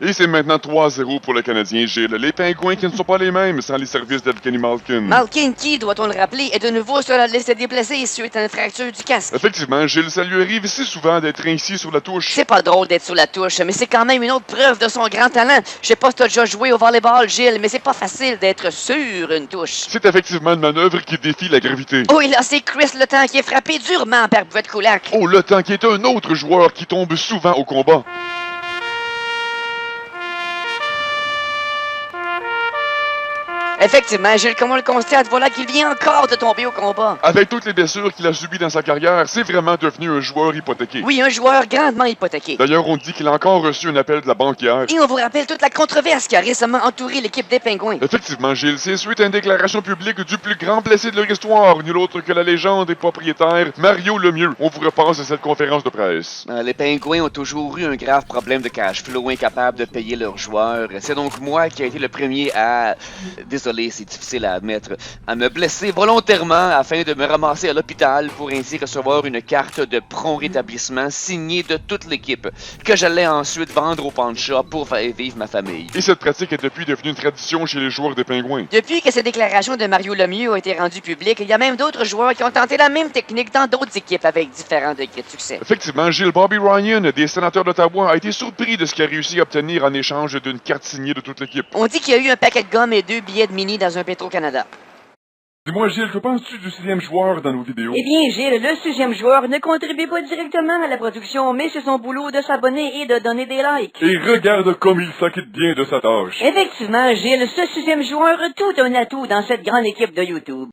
Et c'est maintenant 3-0 pour le Canadien Gilles. Les Pingouins qui ne sont pas les mêmes sans les services d'Evgeny Malkin. Malkin qui, doit-on le rappeler, est de nouveau sur la liste des déplacés suite à une fracture du casque. Effectivement, Gilles, ça lui arrive si souvent d'être ainsi sur la touche. C'est pas drôle d'être sur la touche, mais c'est quand même une autre preuve de son grand talent. Je sais pas si t'as déjà joué au volleyball, Gilles, mais c'est pas facile d'être sur une touche. C'est effectivement une manœuvre qui défie la gravité. Oh, et là, c'est Chris Le Temps qui est frappé durement par Bouvet-Coulac. Oh, Le Temps qui est un autre joueur qui tombe souvent au combat. Effectivement, Gilles, comme on le constate, voilà qu'il vient encore de tomber au combat. Avec toutes les blessures qu'il a subies dans sa carrière, c'est vraiment devenu un joueur hypothéqué. Oui, un joueur grandement hypothéqué. D'ailleurs, on dit qu'il a encore reçu un appel de la banquière. Et on vous rappelle toute la controverse qui a récemment entouré l'équipe des Pingouins. Effectivement, Gilles, c'est suite à une déclaration publique du plus grand blessé de leur histoire, nul autre que la légende et propriétaire Mario Lemieux. On vous repasse à cette conférence de presse. Les Pingouins ont toujours eu un grave problème de cash flow, incapable de payer leurs joueurs. C'est donc moi qui ai été le premier à... Désolé, c'est difficile à admettre, à me blesser volontairement afin de me ramasser à l'hôpital pour ainsi recevoir une carte de prompt rétablissement signée de toute l'équipe, que j'allais ensuite vendre au pawn shop pour faire vivre ma famille. Et cette pratique est depuis devenue une tradition chez les joueurs des Pingouins. Depuis que ces déclarations de Mario Lemieux ont été rendues publiques, il y a même d'autres joueurs qui ont tenté la même technique dans d'autres équipes avec différents degrés de succès. Effectivement, Gilles, Bobby Ryan, des Sénateurs d'Ottawa, a été surpris de ce qu'il a réussi à obtenir en échange d'une carte signée de toute l'équipe. On dit qu'il y a eu un paquet de gomme et 2 billets de mini dans un Petro-Canada. Dis-moi, Gilles, que penses-tu du 6e joueur dans nos vidéos? Eh bien, Gilles, le 6e joueur ne contribue pas directement à la production, mais c'est son boulot de s'abonner et de donner des likes. Et regarde comme il s'acquitte bien de sa tâche. Effectivement, Gilles, ce 6e joueur a tout un atout dans cette grande équipe de YouTube.